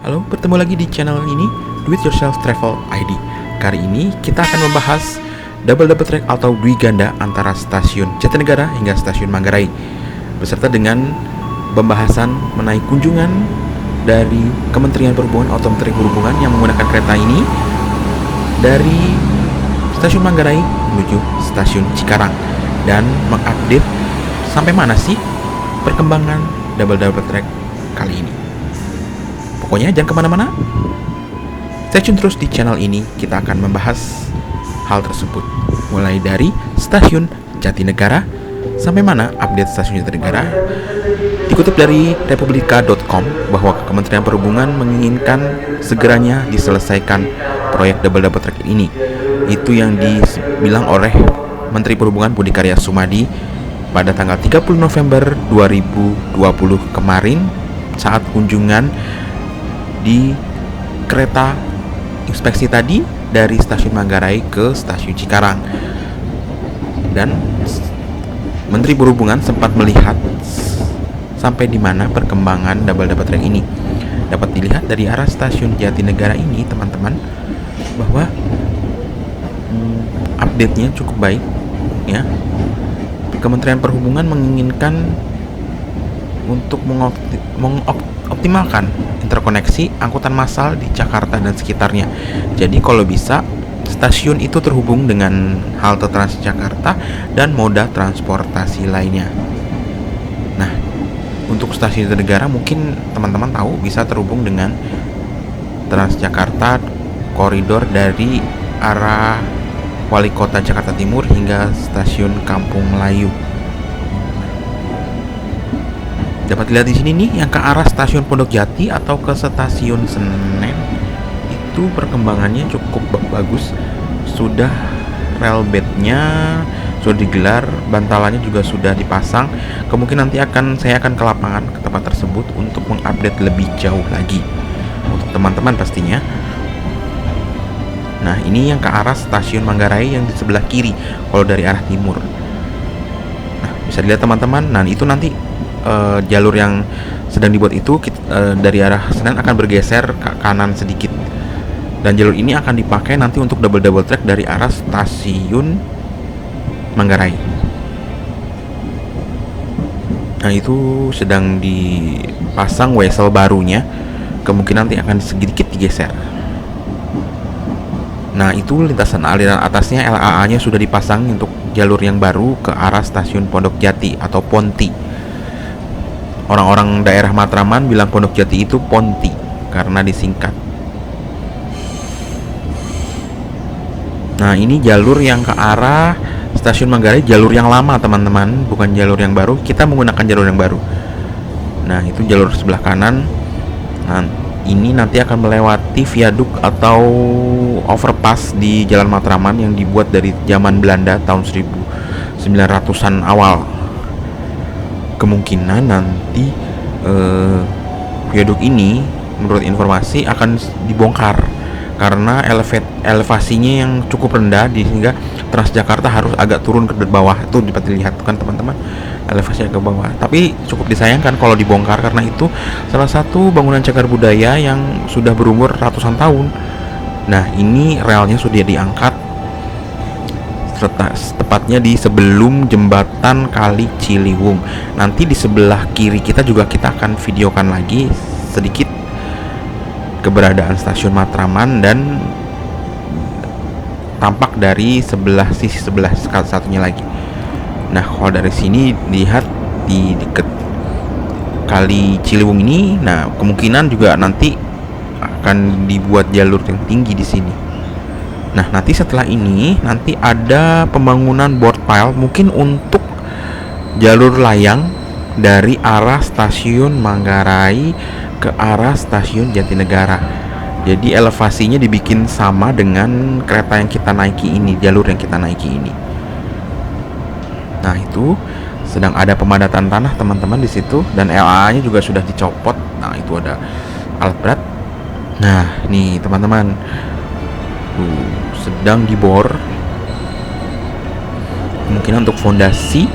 Halo, bertemu lagi di channel ini, Do It Yourself Travel ID. Kali ini kita akan membahas double track atau dwi ganda antara stasiun Jatinegara hingga stasiun Manggarai, beserta dengan pembahasan mengenai kunjungan dari Kementerian Perhubungan atau Menteri Perhubungan yang menggunakan kereta ini dari stasiun Manggarai menuju stasiun Cikarang, dan mengupdate sampai mana sih perkembangan double track kali ini. Pokoknya jangan kemana-mana, stay tune terus di channel ini. Kita akan membahas hal tersebut, mulai dari stasiun Jatinegara sampai mana update stasiun Jatinegara. Dikutip dari republika.com bahwa Kementerian Perhubungan menginginkan segeranya diselesaikan proyek double track ini. Itu yang dibilang oleh Menteri Perhubungan Budi Karya Sumadi pada tanggal 30 November 2020 kemarin saat kunjungan di kereta inspeksi tadi dari stasiun Manggarai ke stasiun Cikarang. Dan Menteri Perhubungan sempat melihat sampai di mana perkembangan double track ini. Dapat dilihat dari arah stasiun Jatinegara ini, teman-teman, bahwa update-nya cukup baik ya. Kementerian Perhubungan menginginkan untuk mengoptimalkan interkoneksi angkutan massal di Jakarta dan sekitarnya. Jadi kalau bisa stasiun itu terhubung dengan halte Transjakarta dan moda transportasi lainnya. Nah, untuk stasiun Jatinegara mungkin teman-teman tahu bisa terhubung dengan Transjakarta koridor dari arah Wali Kota Jakarta Timur hingga stasiun Kampung Melayu. Dapat dilihat di sini nih, yang ke arah stasiun Pondok Jati atau ke stasiun Senen itu perkembangannya cukup bagus. Sudah rel bednya sudah digelar, bantalannya juga sudah dipasang. Kemungkinan nanti saya akan ke lapangan ke tempat tersebut untuk mengupdate lebih jauh lagi untuk teman-teman pastinya. Nah, ini yang ke arah stasiun Manggarai yang di sebelah kiri kalau dari arah timur. Nah, bisa dilihat teman-teman. Nah, itu nanti jalur yang sedang dibuat itu dari arah Senen akan bergeser ke kanan sedikit, dan jalur ini akan dipakai nanti untuk double track dari arah stasiun Manggarai. Nah, itu sedang dipasang wesel barunya, kemungkinan nanti akan sedikit digeser. Nah, itu lintasan aliran atasnya LAA-nya sudah dipasang untuk jalur yang baru ke arah stasiun Pondok Jati atau Ponti. Orang-orang daerah Matraman bilang Pondok Jati itu Ponti karena disingkat. Nah, ini jalur yang ke arah stasiun Manggarai, jalur yang lama teman-teman, bukan jalur yang baru. Kita menggunakan jalur yang baru. Nah, itu jalur sebelah kanan. Nah, ini nanti akan melewati viaduk atau overpass di Jalan Matraman yang dibuat dari zaman Belanda tahun 1900-an awal. Kemungkinan nanti viaduk ini menurut informasi akan dibongkar karena elevasinya yang cukup rendah, sehingga Transjakarta harus agak turun ke bawah. Itu dapat dilihat kan teman-teman, elevasinya ke bawah. Tapi cukup disayangkan kalau dibongkar karena itu salah satu bangunan cagar budaya yang sudah berumur ratusan tahun. Nah, ini relnya sudah diangkat tepatnya di sebelum jembatan Kali Ciliwung. Nanti di sebelah kiri kita juga kita akan videokan lagi sedikit keberadaan stasiun Matraman dan tampak dari sisi sebelah satunya lagi. Nah, kalau dari sini lihat di dekat Kali Ciliwung ini, nah kemungkinan juga nanti akan dibuat jalur yang tinggi di sini. Nah, nanti setelah ini nanti ada pembangunan board pile mungkin untuk jalur layang dari arah stasiun Manggarai ke arah stasiun Jatinegara. Jadi elevasinya dibikin sama dengan kereta yang kita naiki ini, jalur yang kita naiki ini. Nah, itu sedang ada pemadatan tanah teman-teman di situ, dan LA-nya juga sudah dicopot. Nah, itu ada alat berat. Nah, nih teman-teman, sedang dibor, kemungkinan untuk fondasi.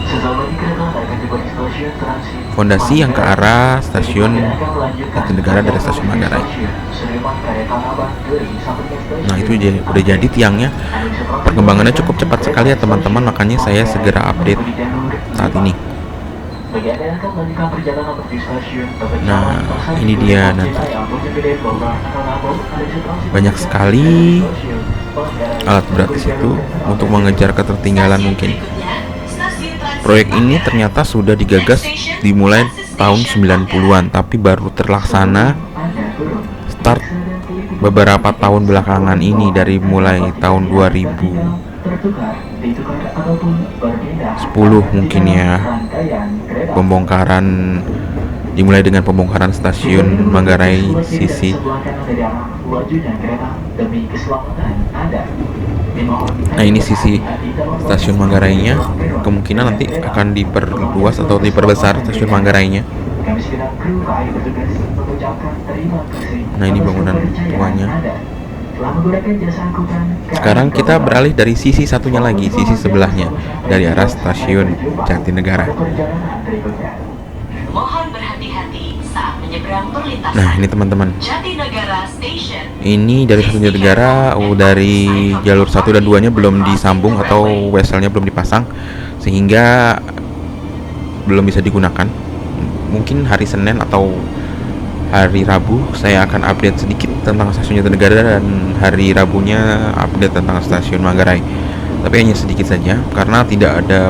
Sesaat lagi kereta akan tiba di stasiun transit fondasi yang ke arah stasiun Jatinegara dari stasiun Manggarai. Nah, itu udah jadi tiangnya. Perkembangannya cukup cepat sekali ya teman-teman, makanya saya segera update saat ini. Nah, ini dia nanti. Banyak sekali alat berat di situ untuk mengejar ketertinggalan mungkin. Proyek ini ternyata sudah digagas dimulai tahun 90-an, tapi baru terlaksana start beberapa tahun belakangan ini, dari mulai tahun 2010 mungkin ya. Pembongkaran dimulai dengan pembongkaran stasiun Manggarai sisi. Nah, ini sisi stasiun Manggarainya. Kemungkinan nanti akan diperluas atau diperbesar stasiun Manggarainya. Nah, ini bangunan tuanya. Sekarang kita beralih dari sisi satunya lagi, sisi sebelahnya, dari arah stasiun Jatinegara. Mohon berhati-hati saat menyeberang perlintasan. Nah, ini teman-teman. Jatinegara Station. Ini dari stasiun Jatinegara, dari jalur 1 dan 2-nya belum disambung atau weselnya belum dipasang, sehingga belum bisa digunakan. Mungkin hari Senin atau hari Rabu saya akan update sedikit tentang stasiun Jatinegara, dan hari Rabunya update tentang stasiun Manggarai. Tapi hanya sedikit saja karena tidak ada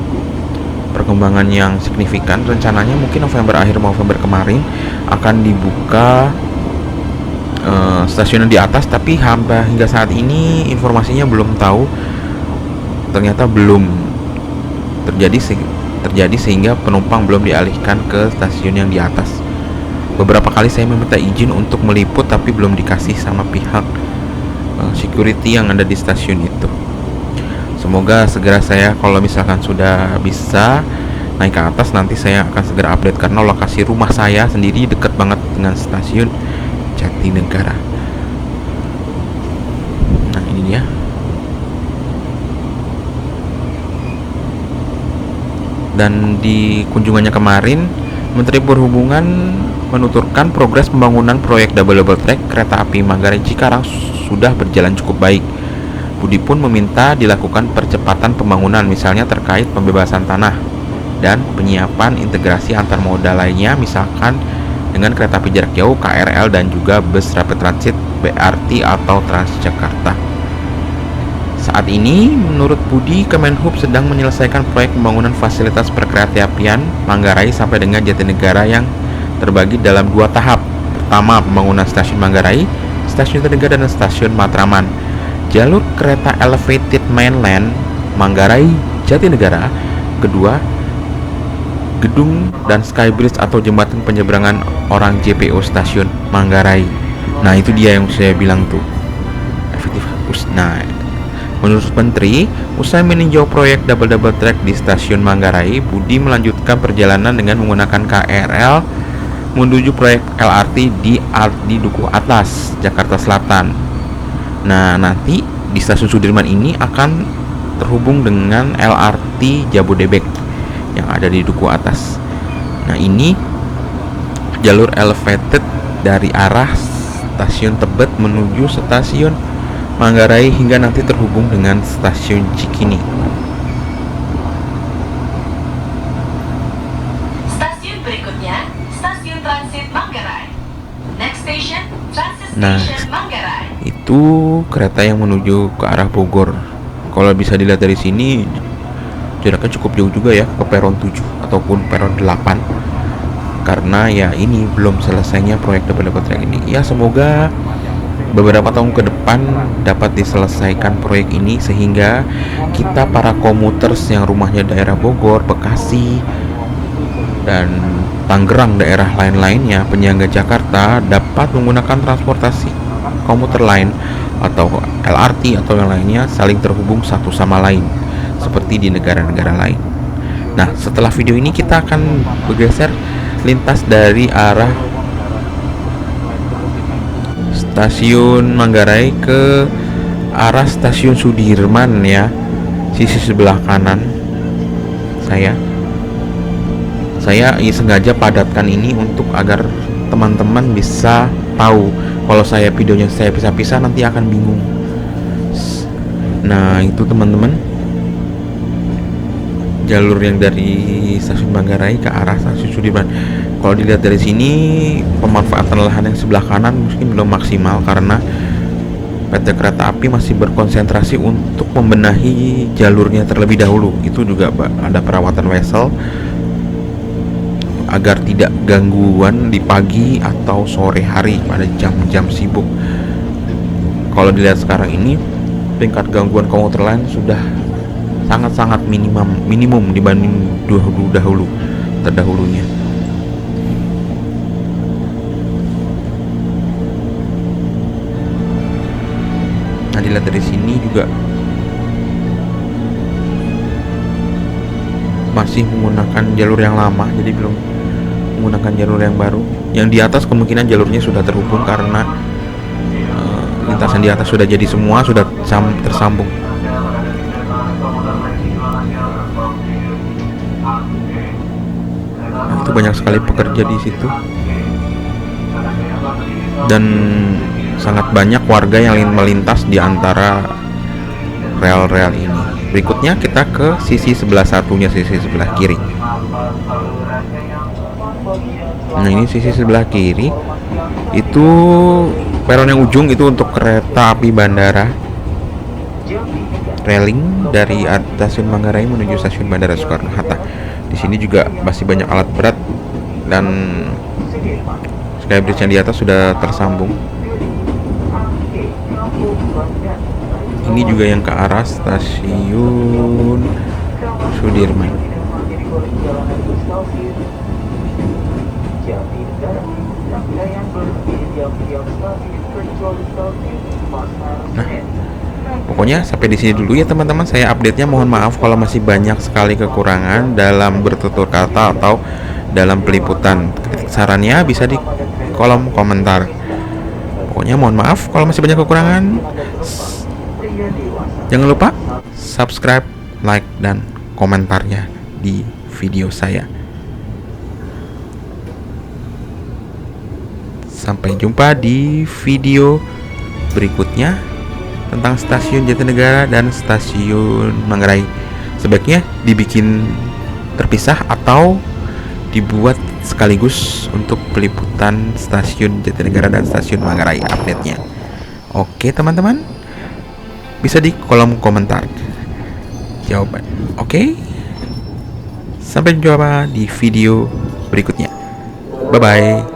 perkembangan yang signifikan. Rencananya mungkin akhir November kemarin akan dibuka stasiun yang di atas, tapi hingga saat ini informasinya belum tahu. Ternyata belum terjadi sehingga penumpang belum dialihkan ke stasiun yang di atas. Beberapa kali saya meminta izin untuk meliput, tapi belum dikasih sama pihak security yang ada di stasiun itu. Semoga segera saya, kalau misalkan sudah bisa naik ke atas, nanti saya akan segera update, karena lokasi rumah saya sendiri dekat banget dengan stasiun Jatinegara. Nah, ini dia. Dan di kunjungannya kemarin, Menteri Perhubungan menuturkan progres pembangunan proyek double track kereta api Manggarai Cikarang sudah berjalan cukup baik. Budi pun meminta dilakukan percepatan pembangunan, misalnya terkait pembebasan tanah dan penyiapan integrasi antar moda lainnya, misalkan dengan kereta api jarak jauh KRL dan juga bus rapid transit BRT atau Transjakarta. Saat ini, menurut Budi, Kemenhub sedang menyelesaikan proyek pembangunan fasilitas perkeretaapian Manggarai sampai dengan Jatinegara yang terbagi dalam 2 tahap. Pertama, pembangunan stasiun Manggarai, stasiun Jatinegara, dan stasiun Matraman. Jalur kereta elevated mainland Manggarai Jatinegara. Kedua, gedung dan skybridge atau jembatan penyeberangan orang JPO stasiun Manggarai. Nah, itu dia yang saya bilang tuh, efektif. Nah, menurut Menteri, usai meninjau proyek double track di stasiun Manggarai, Budi melanjutkan perjalanan dengan menggunakan KRL menuju proyek LRT di Duku Atas, Jakarta Selatan. Nah, nanti di stasiun Sudirman ini akan terhubung dengan LRT Jabodebek yang ada di Duku Atas. Nah, ini jalur elevated dari arah stasiun Tebet menuju stasiun Manggarai hingga nanti terhubung dengan stasiun Cikini. Stasiun berikutnya, stasiun transit Manggarai. Next station, transit Nah, station Manggarai. itu kereta yang menuju ke arah Bogor. Kalau bisa dilihat dari sini, jaraknya cukup jauh juga ya, ke peron 7 ataupun peron 8. Karena ya ini belum selesainya proyek double track ini. Ya, semoga beberapa tahun ke depan dapat diselesaikan proyek ini, sehingga kita para komuters yang rumahnya daerah Bogor, Bekasi, dan Tangerang, daerah lain-lainnya penyangga Jakarta, dapat menggunakan transportasi komuter lain atau LRT atau yang lainnya, saling terhubung satu sama lain seperti di negara-negara lain. Nah, setelah video ini kita akan bergeser lintas dari arah stasiun Manggarai ke arah stasiun Sudirman ya, sisi sebelah kanan saya. Saya sengaja padatkan ini untuk agar teman-teman bisa tahu. Kalau videonya saya pisah-pisah nanti akan bingung. Nah, itu teman-teman, jalur yang dari stasiun Manggarai ke arah stasiun Sudirman. Kalau dilihat dari sini, pemanfaatan lahan yang sebelah kanan mungkin belum maksimal karena PT Kereta Api masih berkonsentrasi untuk membenahi jalurnya terlebih dahulu. Itu juga ada perawatan wesel agar tidak gangguan di pagi atau sore hari pada jam-jam sibuk. Kalau dilihat sekarang ini, tingkat gangguan komuter lain sudah sangat-sangat minimum dibanding terdahulunya. Nah, dilihat dari sini juga masih menggunakan jalur yang lama, jadi belum menggunakan jalur yang baru. Yang di atas kemungkinan jalurnya sudah terhubung karena lintasan di atas sudah jadi semua, sudah tersambung. Nah, itu banyak sekali pekerja di situ dan sangat banyak warga yang melintas di antara rel-rel ini. Berikutnya kita ke sisi sebelah satunya, sisi sebelah kiri. Nah, ini sisi sebelah kiri itu peron yang ujung itu untuk kereta api bandara. Railing dari stasiun Manggarai menuju stasiun Bandara Soekarno-Hatta. Di sini juga masih banyak alat berat dan skybridge yang di atas sudah tersambung. Ini juga yang ke arah stasiun Sudirman. Nah, pokoknya sampai di sini dulu ya teman-teman. Saya update-nya, mohon maaf kalau masih banyak sekali kekurangan dalam bertutur kata atau dalam peliputan. Sarannya bisa di kolom komentar. Pokoknya mohon maaf kalau masih banyak kekurangan. Jangan lupa subscribe, like, dan komentarnya di video saya. Sampai jumpa di video berikutnya tentang stasiun Jatinegara dan stasiun Manggarai. Sebaiknya dibikin terpisah atau dibuat sekaligus untuk peliputan stasiun Jatinegara dan stasiun Manggarai update-nya. Oke teman-teman, bisa di kolom komentar jawaban. Oke, sampai jumpa di video berikutnya. Bye bye.